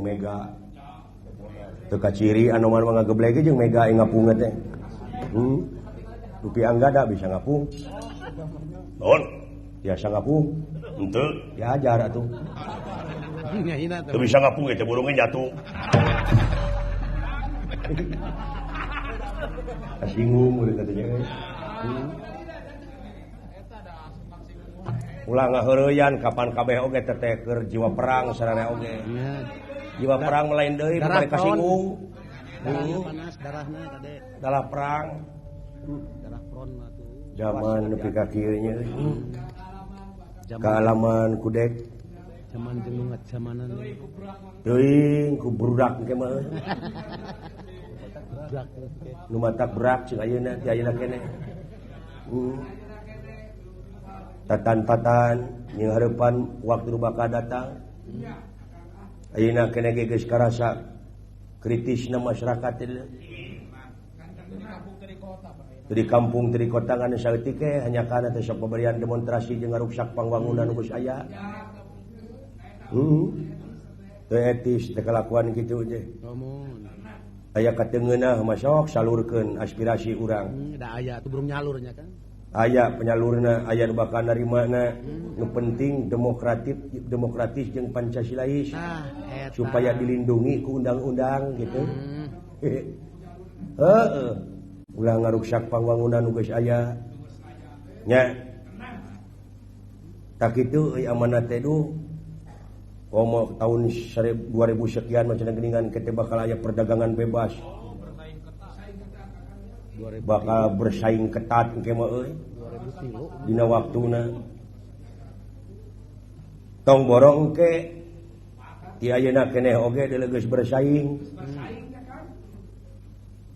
Mega teka ciri anoman ngageblege jeung Mega ngapunget teh. Rupi Angga da bisa ngapung. Naon? Biasa ngapung. Henteu. Ya ajar atuh. Teu bisa ngapung teh burungnya jatuh. Kasinggung ulah katanya. Ulah ngaheureyan kapan kabeh oge teh keur jiwa perang sarana oge. Jiwa perang lain deui bari kasinggung. Panas darahna kade. Dalah perang. Darah front atuh. Zaman nepi ka kieu nya. Kaalaman kudek. Zaman jenungat zamanan. Teuing ku budak engke mah. Nu matak berak cing ayeuna ti ayeuna keneh. Tatan-tatan yang harapan waktu bakal datang. Ayeuna keneh geus karasa kritisna masyarakat teh. Di kampung di kota ngan saeutik ke hanya kana teh sok paberian demonstrasi jeung ngaruksak pangwangunan nu geus aya. Teu etis teh kalakuan kitu teh. Aya kateungeunah mah sok salurkeun aspirasi urang. Da aya tuh burung nyalurnya kan. Aya penyalurna, aya nu bakal narimana nu penting demokratis jeung Pancasilais supaya dilindungi ku undang-undang gitu. Heeh. Ulah ngaruksak pangwangunan nu geus aya. Nya. Tak kitu euy amanat teh duh. Komo tahun 2000 sekian macam geuningan kita bakal aya perdagangan bebas. Bakal bersaing ketat engke mah euy. Dina waktuna. Tong borong engke ti ayeuna keneh oge geus bersaing.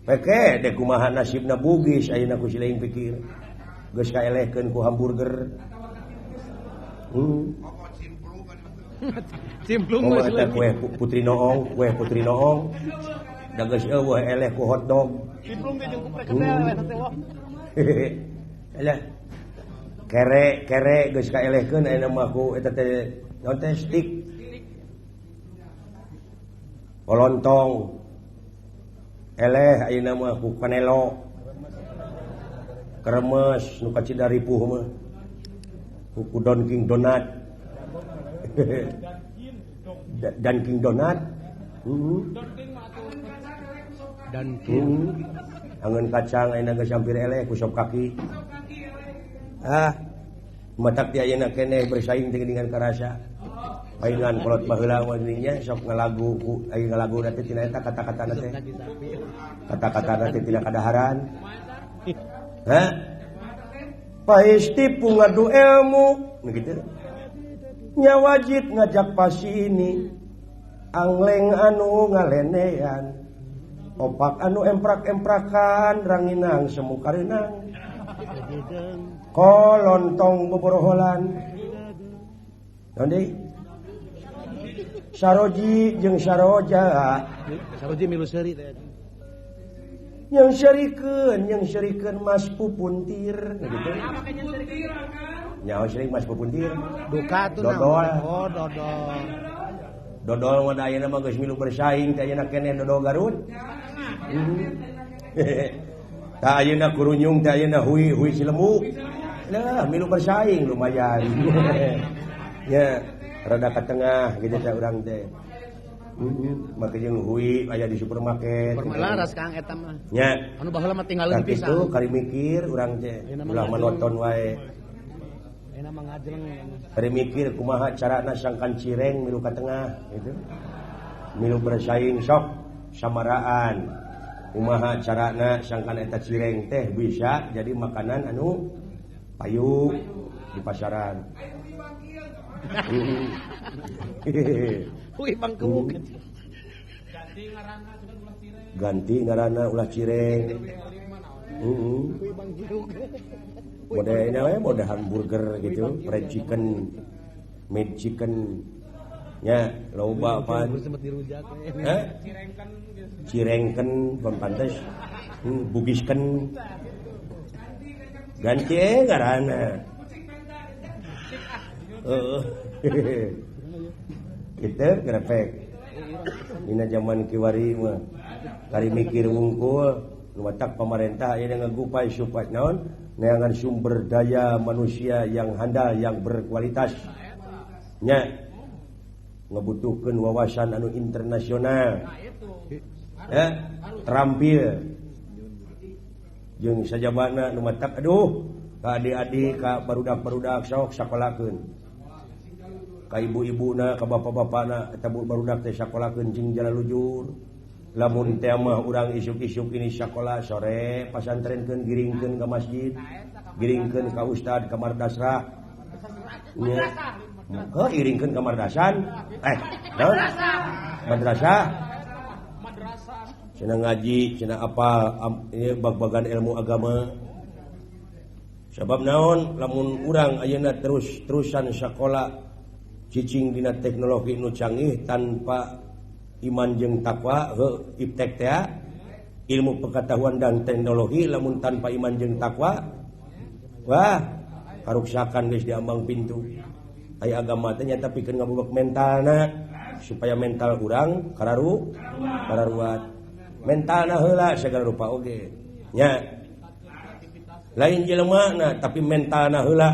Peke dek kumaha nasibna bugis ayeuna ku sileing pikir. Geus kaelehkeun ku hamburger. Cimplung mah kue putri noong. Da geus eueuh eleh ku hotdog. Cimplung teh jeung kuprek teh teh wah. Alah. Kere geus kaelehkeun ayeuna mah ku eta teh naon teh stik. Kolontong. Eleh ayeuna mah ku kanelo. Kremes nu kacida ripuh mah. Ku Dunkin Donat. Dunkin Donat. Dunkin. Angeun kacang ayeuna geus hampir eleh ku sop kaki. Matak ti ayeuna keneh bersaing dengan karasa. Paingan kolot baheula mah dinya sok ngalagu ku aya ngalagu teh tina eta kata-katana teh. Kata-katana teh tina kadaharan. Paisti pungadu ilmu begitu. Nya wajib ngajak pasini angleng anu ngalenean opak anu emprak-emprakan ranginang semu karenang kolontong boboroholan nanti saroji jeung saroja saroji milu seuri teh yang syarikeun mas pupuntir gitu. Nyawa sering mas pupuntir. Duka tuh dodol. Oh, dodol. Dodol mah ayeuna mah geus milu bersaing teh ayeuna keneh dodol Garut. Tah ayeuna kurunyung teh ayeuna hui Cilembu. Nah, milu bersaing lumayan. Ya, rada ka tengah gitu teh urang teh. Make jeung hui aya di supermarket. Permelaras Kang eta mah. Nya. Anu baheula mah tinggalin pisan. Kitu kali mikir urang teh. Ulah menonton wae. Ayeuna mah ngajeng. Kali mikir kumaha carana sangkan cireng milu ka tengah gitu. Milu bersaing sok samaraan. Kumaha carana sangkan eta cireng teh bisa jadi makanan anu payu di pasaran. Wih bangkeuk. Ganti ngaranna ulah cireng. Modalna we modal hamburger gitu, fried chicken, made chicken. nya loba pan Sempat dirujak. cirengken pun pantes bugisken ganti ngaranna kita grepek dina zaman kiwari mah kari mikir wungkul numatak pemerintah aya ngagupay supaya naon neangan sumber daya manusia yang handal yang berkualitas nya ngebutuhkeun wawasan anu internasional terampil jeung sajabana nu matak aduh ka adik-adik ka barudak-barudak sok sakolakeun ka ibu-ibuna ka bapak-bapana eta barudak teh sakolakeun jeung jalan lujur lamun teh mah urang isuk-isuk ini sakola sore pasantrenkeun giringkeun ka masjid giringkeun ka ustad ka mardasrah nya iringkeun ka mardasan naon madrasah cenah ngaji cenah apa ini bag-bagan ilmu agama sabab naon lamun urang ayeuna terus-terusan sakola cicing dina teknologi nu canggih tanpa iman jeung takwa iptek teh ilmu pengetahuan dan teknologi lamun tanpa iman jeung takwa wah karuksakan geus diambang pintu aya agama teh nya tapi pikeun ngabubak mentalna supaya mental urang kararuat mentalna heula segala rupa oge nya lain jelema tapi mentalna heula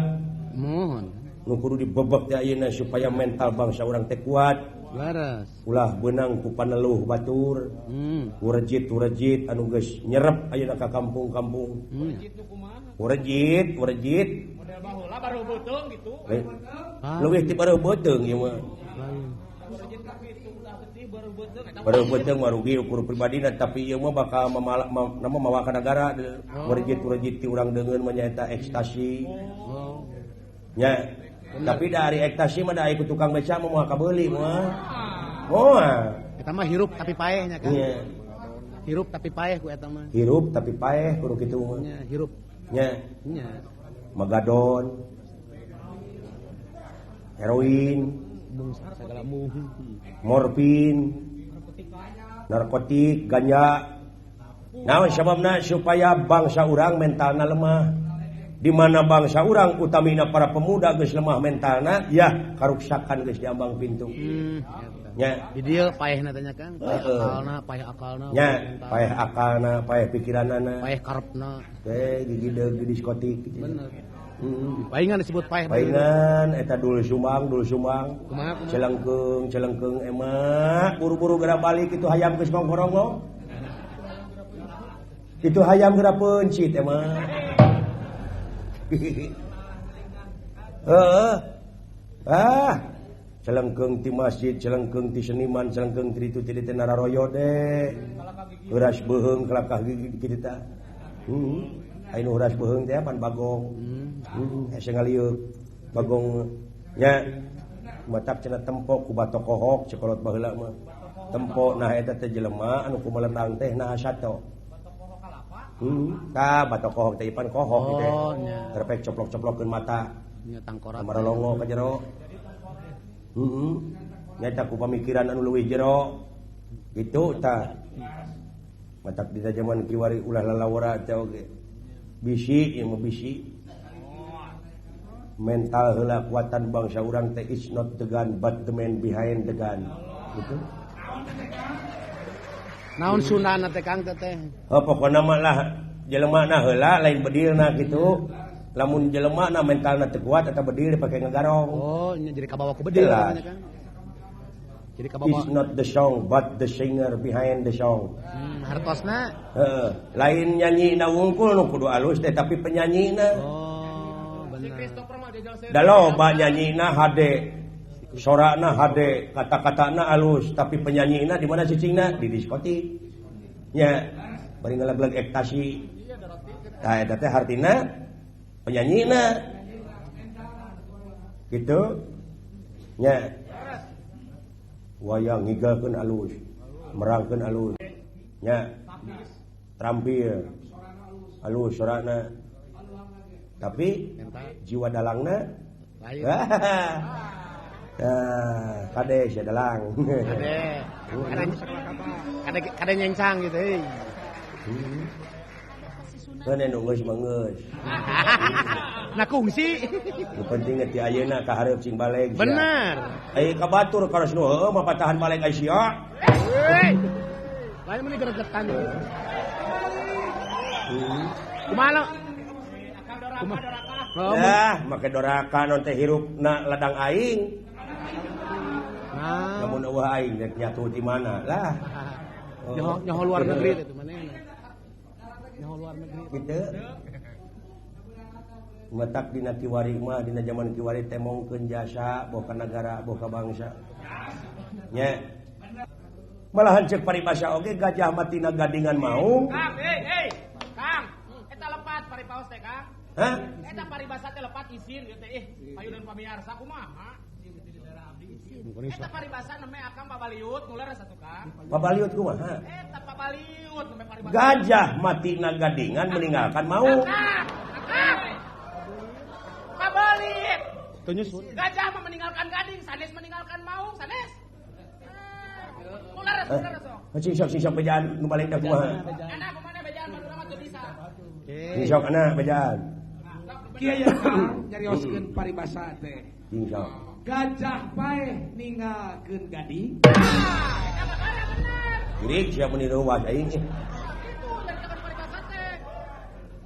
Mohon. nu kudu dibebek teh ayeuna supaya mental bangsa urang teh kuat Laras. ulah beunang ku paneluh batur urejit anu geus nyerep ayeuna ka kampung-kampung urejit model baheula baru beuteung gitu. leuwih ti baru beuteung ieu mah Urejit ka kitu udah gede baru beuteung eta. baru beuteung mah rugi ukur pribadina tapi ieu mah bakal nama mawa ka negara urejit ti urang deungeun mah nyaeta ekstasi nya tapi dari ekstasi mah da aya ku tukang beca mah moal kabeuli mah moal Eta mah hirup tapi paeh nya kan. nya Hirup tapi paeh ku eta mah. hirup tapi paeh kudu kitu mah Nya hirup. nya Nya. magadon heroin Bung segala mung. morfin narkotik ganja naon sababna supaya bangsa urang mentalna lemah di mana bangsa urang utamina para pemuda geus lemah mentalna ya karuksakan geus diambang pintu nya Di dieu paehna teh nya kan. Paeh akalna. nya paeh akalna paeh pikiranana paeh karepna. teh gigideug di diskotik gitu. Bener. Paingan disebut paeh. Paingan eta dul sumbang Kumaha? celengkeung emak buru-buru geura balik itu hayam geus ngongkorong itu hayam geura pencit emang celengkeung ti masjid celengkeung ti seniman celengkeung ti ditu ti teh nararoyo deh euras beuheung kelakah gigi kitu tah aya nu euras beuheung teh pan bagong asa ngalieur bagong nya matak cenah tempo ku batok kohok cekolot baheula mah tempo nah eta teh jelema anu kumelenang teh nah sato ka batok kohok teh ipan kohok gitu nya. terpek coplok-coplokkeun mata Nya tangkorak. marolongo ka jero nyata ku pamikiran anu leuwih jero gitu tah matak dina zaman kiwari ulah lalawara teh oge bisi ieu mah bisi mental heula kuatan bangsa urang teh is not the gun but the man behind the gun gitu Naon sunana teh Kang teh? pokona mah lah jelemana heula lain bedilna gitu lamun jelemana mentalna teu kuat eta bedil dipake ngagarong Oh, nya jadi kabawa ku bedil Jelas. namanya kan. Jadi kabawa. is not the song but the singer behind the song Hartosna. lain nyanyi na wungkul nu kudu alus teh tapi penyanyina Oh, benar. Christopher mah jajal saya. da loba nyanyina hade sorana hade kata-katana alus tapi penyanyina di mana cicingna di diskotik nya bari ngelag-lag ekstasi tah eta teh hartina penyanyina gitu nya wayang ngigalkeun alus merangkeun alus nya terampil alus sorana tapi jiwa dalangna Lain. Kade sia dalang. Kade nyencang gitu euy. Kene nu geus mangeus. Nah kungsi. Nu penting ti ayeuna ka hareup cing baleg. Bener. Ka batur karos nu heueuh mah patahan baleg ai sia. Lain meni gregetan. Kumaha? Make doraka non teh hirupna ladang aing. Namun eueuh aing rek nyatu di mana lah. Nyoho luar negeri itu manehna. Nyoho luar negeri. Kitu. Matak dina kiwari mah dina zaman kiwari teh mongkeun jasa boka negara boka bangsa. Nya. Malahan cek paribasa oge gajah matina gadingan maung. Kang, Kang, eta lepat paripaos teh, Kang. Hah? Eta paribasa teh lepat izin gitu teh. Payunan pamiarsa kumaha? Eta paribasa neme akang babaliut nular satu Kang. Babaliut kumaha? Eta babaliut neme paribasa. Gajah matina gadingan meninggalkan maung. Babaliut. Tunyusut. Gajah mah meninggalkan gading, sanes meninggalkan maung, sanes. Nular sok. Sing-sok bejaan nu balik da kumaha? Anak kumana bejaan mah teu bisa. Sing-sok ana bejaan. Kieu ya Kang nyarioskeun paribasa teh. Sing-sok. Gajah paeh ninggalkeun gading. Eta mah bener. Irik sia meni ruwas aing. Itu jadi tekan paribasa teh.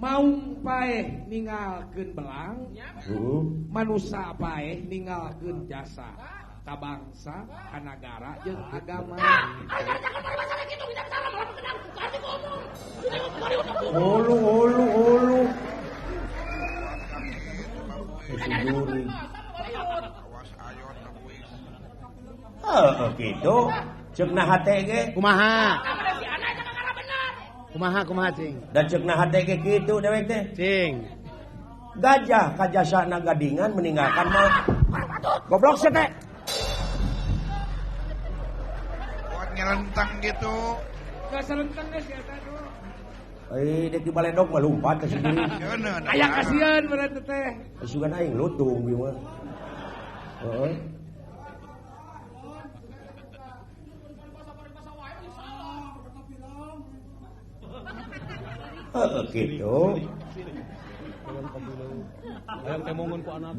Maung paeh ninggalkeun belang. Manusa paeh ninggalkeun jasa. Ka bangsa, ka nagara jeung agama. Ulu. Gitu. Ceuk na hate ge. Kumaha cing? Dan ceuk na hate ge kitu dewek teh. Cing. Gajah ka jasana gadingan meninggalkan mau. Goblok sia teh. Ngelentang gitu. Gak selentang deh ya tadi. Dek di baledog mah lumpat ke sendiri. Aya kasihan berarti teh. Sugan aing lutung bieu mah. Heeh. Gitu.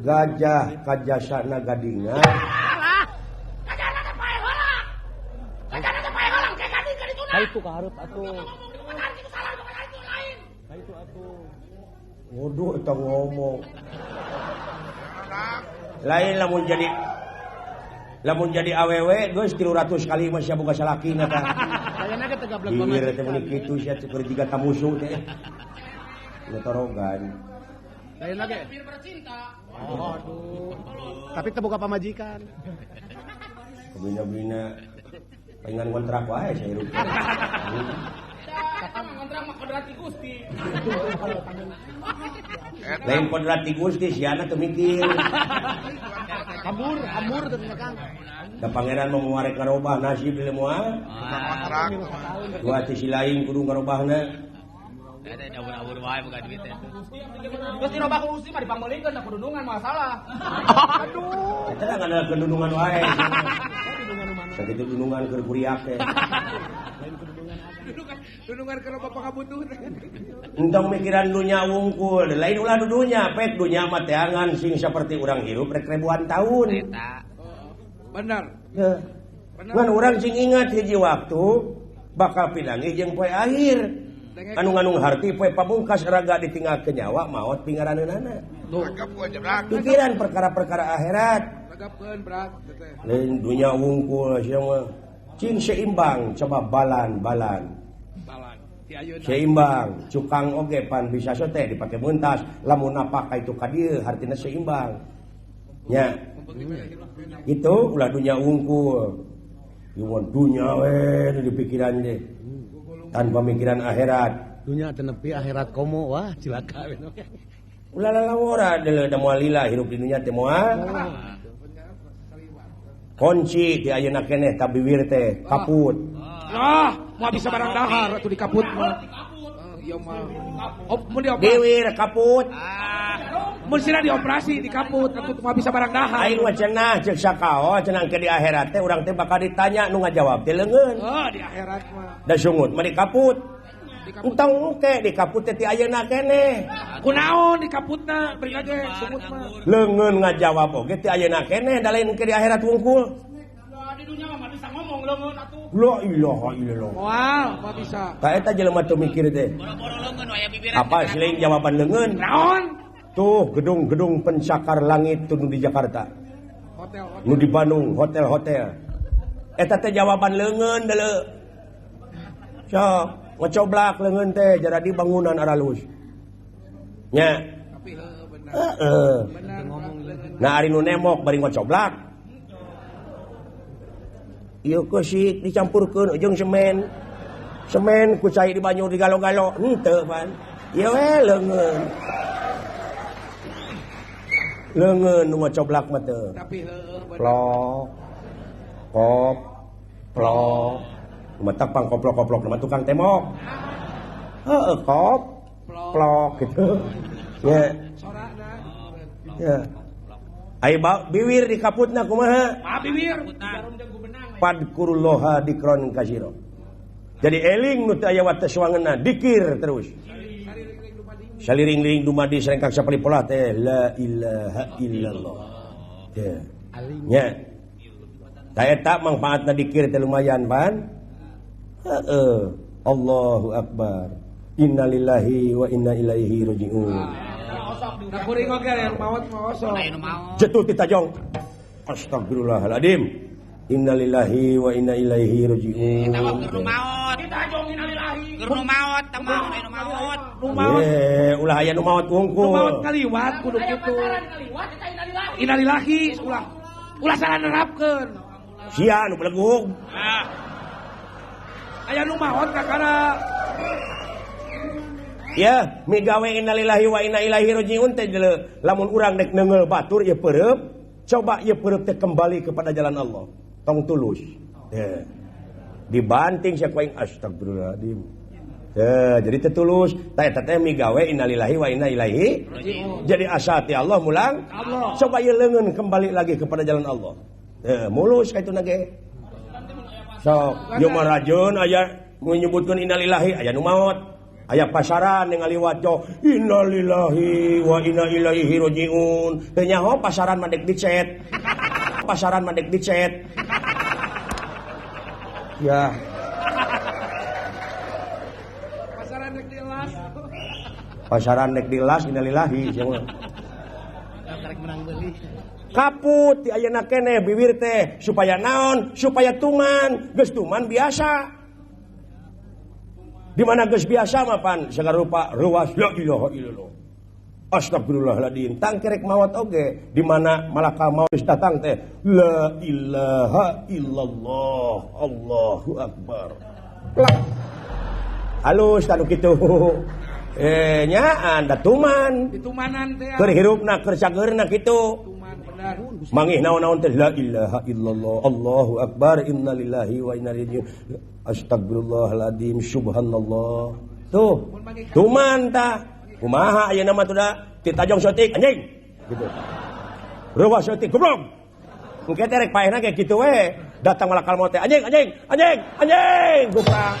Gajah kajasana gadingan. Itu ka hareup atuh. Itu atuh. Waduh eta ngomong. Lain lamun jadi awewe geus 300 kali mah sia boga salakina tah. Sayana ge teh gablek Bibir teh meni kitu sia keur jiga tamusuh teh. Ngetorogan. Lain lagi. Bir bercinta. Aduh. Tapi teu boga pamajikan. Bina-bina pengen kontrak wae saya hirup. Kata ngontrak mah kodrati Gusti. Lain kodrati Gusti siana teu mikir. Hambur teh Kang. Da pangeran mau nguarek ngarobah nasib di moal. Kontrak. Dua sisi lain kudu ngarobahna. Eta dawur-dawur wae boga duit teh. Gusti robah ku Gusti mah dipambeulikeun da kudunungan masalah. Aduh. Eta ngana kedunungan wae. Sakitu dunungan keur kuriak teh. Dunungan ke bapak kabutuh teh. Entong mikiran dunya wungkul, lain ulah dudunya, pek dunya mah teh angan sing saperti urang hirup rek ribuan tahun. Eta. Benar. Heuh. Ngan urang sing ingat hiji waktu bakal pinangi jeung poe akhir. Anu nganung harti poe pamungkas raga ditinggalkeun nyawa maot pingaraneunana. Agak aja berak. Pikiran perkara-perkara akhirat. Tagapkeun berat teh. Lain dunya wungkul sia mah cing seimbang coba balan. Balan. Ti ayeuna. Seimbang, cukang oge pan bisa teh dipake meuntas, lamun napak ka itu ka dieu hartina seimbang. Nya. Itu ulah dunya wungkul. Yumun dunya we di pikiran teh. Tanpa mikiran akhirat. Dunya teu nepi akhirat komo wah cilaka. Ulah lalawora deuleu da moal lila hirup di dunya teh moal. Kunci di ayeuna keneh tabiwir teh kaput. Mau bisa barang dahar atuh dikaput mah. Iya mah. Oh, mun dia Diwir kaput. Mun sira dioperasi di kaput, atuh mah bisa barang dahar. Aing mah cenah ceuk sakao cenah ke di akhirat teh urang teh bakal ditanya nu ngajawab teh leungeun. Oh, di akhirat mah. Da sungut mah di kaput. Entong ke di kaput teh ti ayeuna keneh. Kunaon di kaputna beri lagi sumut mah. Leungeun ngajawab oge ti ayeuna keneh da lain ke di akhirat wungkul. Di dunia mah bisa ngomong leungeun atuh. La ilaha illallah. Moal, mah bisa. Ka eta jelema teu mikir teh. Boro-boro leungeun aya bibiran. Apa selain jawaban leungeun? Naon? Tuh gedung-gedung pencakar langit tuh nu di Jakarta. Hotel. Nu di Bandung, hotel-hotel. Eta teh jawaban leungeun deuleu. Sok, ngocoblak leungeun teh jadi bangunan aralus. Nya. Tapi benar. Heeh. Benar ngomong leungeun. Nah ari nu nemok bari ngocoblak. Ieu keusik dicampurkeun jeung semen. Semen ku cai di banyu digalo-galo. Henteu pan. Ieu we leungeun. Leungeun nu ngocoblak mah teu. Tapi benar. Plok. Kop. Plok. Matak pang koplok-koplok nama tukang temok. Heeh, kop. Plok gitu. Ya. Sorana. Ya. Ai biwir di kaputna kumaha? Ah bibir. Jarum jeung gubenang. Padkurullaha dikron kasiro. Jadi eling nu teu aya wates wangeunna, dikir terus. Saliring-ling dumadi sarengkak sapalipolah teh la ilaha illallah. Ya. Nya. Ta eta manfaatna dikir teh lumayan pan. Heeh. Allahu akbar. Innalillahi wa inna ilaihi rajiun. Da kuring oge aya maot mah osok. Jatuh ti tajong. Astagfirullahaladzim. Innalillahi wa inna ilaihi rajiun. Kita waktu nu maot. Kita jong innalillahi. Keur nu maot, tamang nu maot. Nu maot. Ulah aya nu maot Nu wungkul. maot kaliwat kudu kitu. Kaliwat kita innalillahi. Innalillahi ulah salah nerapkeun. Sia nu belegug. Aya nu maot kakara. Ya, migawe innalillahi wa inna ilaihi rajiun teh lamun urang dek neungeul batur ieu peureup, coba ieu peureup teh kembali kepada jalan Allah. Tong tulus. Ya. Dibanting sia kuing astagfirullahaladzim. Ya, jadi teh tulus. Ta eta teh migawe innalillahi wa inna ilaihi rajiun. Jadi asa ti Allah mulang Allah. Coba ieu leungeun kembali lagi kepada jalan Allah. Ya, mulus kaituna ge. Sok, ieu mah rajeun aya menyebutkeun innalillahi aya nu maot. Aya pasaran yang ngaliwat jo innalillahi wa inna ilaihi rajiun. Teu nyaho pasaran mah dek dicet. Pasaran mah dek dicet. Ya. Pasaran dek dilas. Pasaran dek dilas innalillahi cenah. Karek menang beuli. Kaput ti ayeuna keneh bibir teh supaya naon? Supaya tuman, geus tuman biasa. Di mana geus biasa mah pan segala rupa ruas la ilaha illallah. Astagfirullahaladzim. Tang kerek maot oge di mana malakal maut datang teh la ilaha illallah. Allahu akbar. Halus tanu kitu. Nyaan da tuman. Ditumanan teh. Keur hirupna keur cageurna kitu. Tuman benar. Mangih naon-naon teh la ilaha illallah. Allahu akbar. Innalillahi wa inna ilaihi rajiun. Astagfirullahaladzim. Subhanallah. Tuh. Tuman tah. Kumaha ayeuna mah teh da ti tajong sotik anjing. Gitu. Reuwas sotik goblok. Engke teh rek paehna ge kitu we. Datang malakal maut teh anjing. Goblok.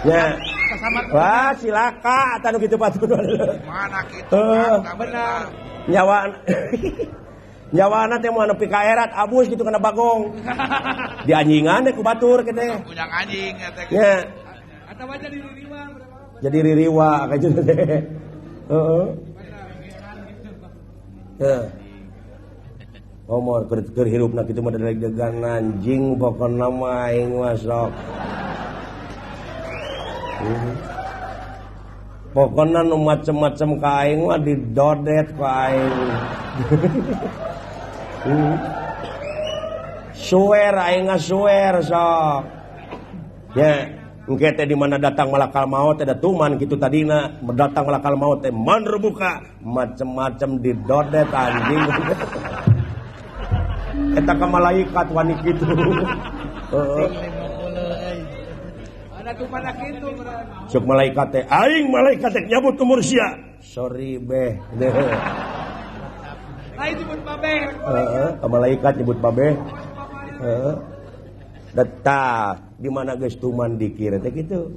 Ya. Wah, silaka atuh kitu batur. Mana kitu? Benar. Nyawana teh mau nepi ka erat abus gitu kana bagong. Di anjingan teh ku batur ke teh. Punya anjing eta gitu. Ya. Atau aja di ririwa. Jadi ririwa ka kitu teh. Heeh. Ya. Omor keur hirupna kitu mah degan anjing pokona mah aing mah sok. Pokona nu macem-macem ka aing mah didodet ka aing. Suwer aing ngasuwer sok. Ya, engke teh di mana datang malakal maut teh da tuman kitu tadina, datang malakal maut teh man rebuka macem-macem didodet anjing. Eta ka malaikat wani kitu. Heeh. Ada Satu mana gitu. Sok malaikat teh, aing malaikat teh nyabut ke Mursia. Sorry beh. Lain nyebut babe. Malaikat nyebut babe. Data di mana geus tuman dikira teh kitu.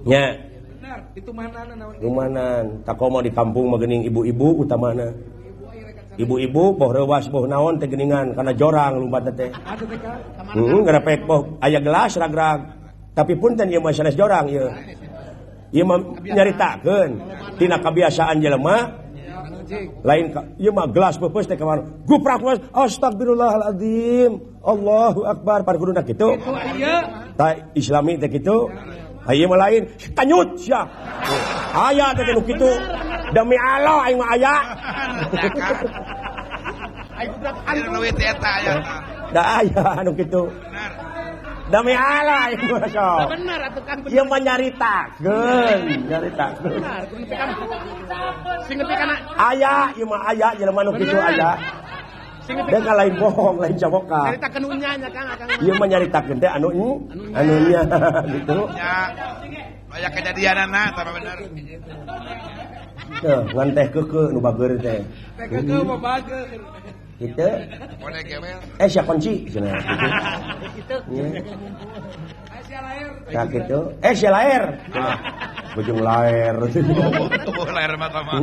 Nya. Benar, itu mana naon? Tumanan, tak komo di kampung mah geuning ibu-ibu utamana. Ibu-ibu boh reuwas boh naon teh geuningan kana jorang lumpat teh. Ada teh kan? Gara pek boh aya gelas ragrag. Tapi punten ieu mah sanes jorang ieu. Ieu mah nyaritakeun tina kebiasaan jelema. Lain ieu mah gelas peupeus teh kamar. Guprak was astagfirullahalazim. Allahu akbar par kuduna kitu. Itu ieu. Ta Islami teh kitu. Ieu mah lain tanyut sia. Aya teh nu kitu. Demi Allah aing mah aya. Aing budak Anu duit eta aya. Da aya anu kitu. Demi Allah aing mah sok. bener atuh kan Ieu mah nyaritakeun. bener. Sing ngerti kana Aya, ieu mah aya jelema nu kitu aya. sing ngerti Da lain bohong, lain caboka. ceritakeun unyanya Kang akang. Ieu mah nyaritakeun teh anu nya gitu. Ya. Aya kejadianana tah bener. Teh, ngan teh keukeu nu bageur teh. Teh keukeut mah bageur. Kitu. Boleh gewel. Sia kunci cenah kitu. Nya. Asia lahir. Ka kitu. Sia laer. Cenah. Bujung laer. Oh, lahir mata mah.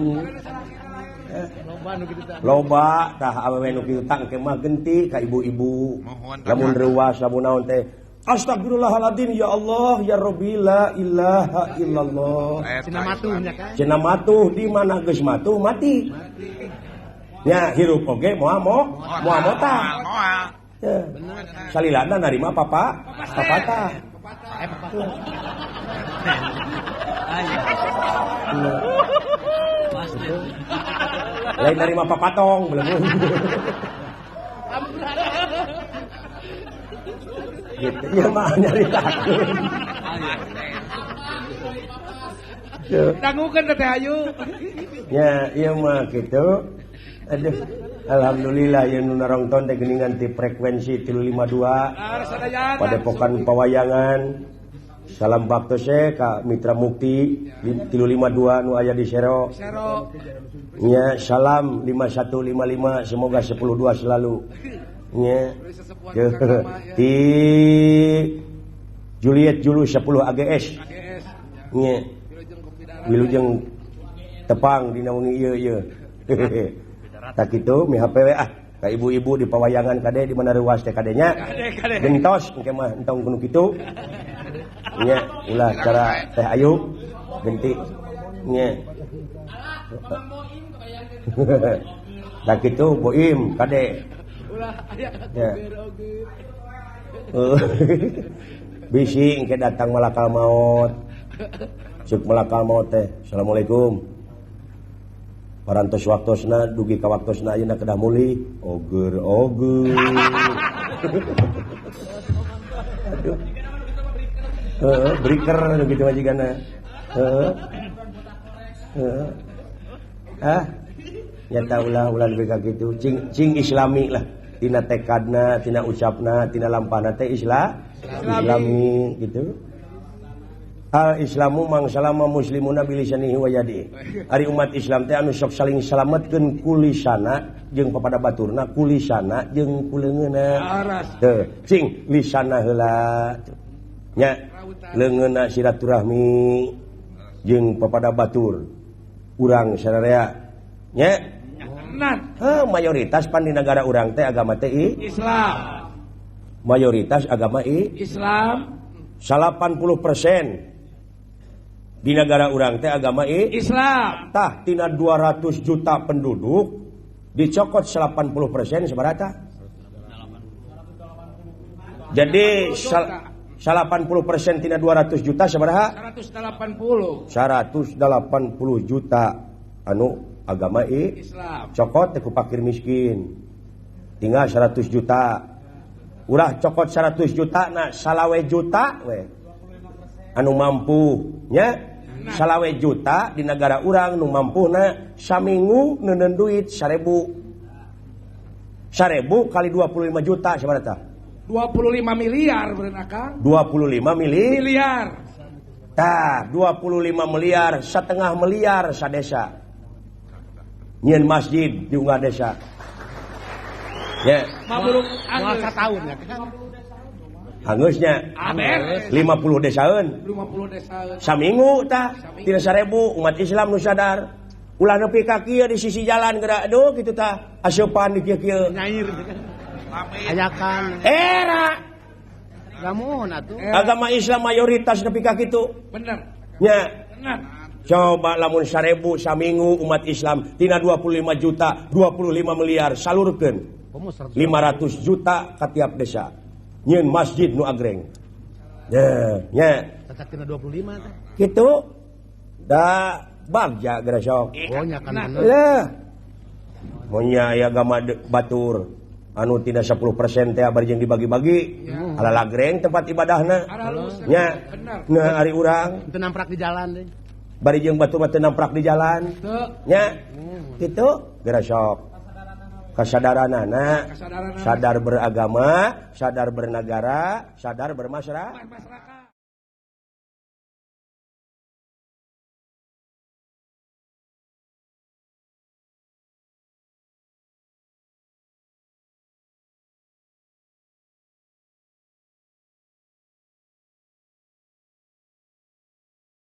Loba nu kitu tah. Loba tah awewe nu kitu tang ke mah genti ka ibu-ibu. Lamun reuwas lamun naon teh. Astagfirullahaladzim ya Allah ya Rabbi la ilaha illallah. Cenah matuhnya kan. Cenah matuh di mana geus matuh mati. Nya hirup oge moal tah. Moal. Ya. Salilana narima papa tah. Lain narima papatong belum. Gitu ya mah nyaritakeun. Dangukeun teh ayu. Ya ieu mah kitu. Aduh, alhamdulillah yang nu narongton teh geuningan ti frekuensi 352 Padepokan Pawayangan. Salam baktose ka Mitra Mukti 352 nu aya di Sero. Nya salam 5155 semoga 102 selalu. Nya ti Juliet Julu 10 AGS. Nya wilujeng tepang dina uni ieu. Tak kitu mi HPW ka ibu-ibu di Pawayangan kade di mana ruas teh kadenya. Gentos engke mah entong kudu kitu. Nya ulah cara Teh Ayu genti nya. Tak kitu Boim kade. Ulah aya Ya. Bisi engke datang malakal maut. Cuk malakal maut teh. Assalamualaikum. Parantos waktosna dugi ka waktosna ayeuna kedah muli. Oger. Aduh. Breaker gitu majigana. Nyata ulah lebih ka kitu. Cing islami lah. Tina tekadna, tina ucapna, tina lampahna teh islami gitu. Al Islamu mangsalama muslimuna bilisanihi wa yadi. Ari umat Islam teh anu sok saling salametkeun kulisana jeung papada baturna, kulisana jeung kuleungeuna. Teu, cing lisana heula. Nya leungeunna silaturahmi jeung papada batur. Urang sararea. Nya mayoritas pan di negara urang teh agama teh Islam. Mayoritas agama Islam. 80% di negara urang teh agama Islam. Tah tina 200 juta penduduk dicokot 80% seberapa? Jadi 80% tina 200 juta seberapa? 180. 180 juta anu agama Islam. Cokot teh ku fakir miskin. Tinggal 100 juta. Ulah cokot 100 juta na salawe juta we. Anu mampu nya salawe juta di negara urang nu mampuna saminggu neuneun duit 1000 kali 25 juta sabaraha? 25 miliar bener Kang. 25 Miliar. Tah 25 miliar, setengah miliar sadesa. Nyeun masjid di unggal desa. Ya, Mabruk Moal anggeus. satahun ya kan. anggeusnya Aberes. 50 desaeun. 50 desa. Saminggu tah 3.000 umat Islam nu sadar. Ulah nepi ka kieu di sisi jalan geura aduh kitu tah aseupan di kieu-kieu. Nyair gitu kan. Lami. Ajakan. Era Gamun atuh. agama Islam mayoritas nepi ka kitu. Bener. Nya Bener. coba lamun 1.000 saminggu umat Islam tina 25 juta 25 miliar salurkeun. Komo 100. 500 juta ka tiap desa. Nyeun masjid nu agreng. Nya Tetap kena 25 teh. kitu da bagja geura sok. Oh nya kan bener. Lah. Monya aya agama batur anu tina 10% teh bari jeung dibagi-bagi. Ala lagreng tempat ibadahna. Halus. Nya. Bener. Nah ari urang Itu namprak di jalan deh. bari jeung batur mah teu namprak di jalan. Teu. Nya. Kitu geura sok. Kasadaranana Kasadaranana. sadar beragama, sadar bernegara, sadar bermasyarakat. Masyarakat.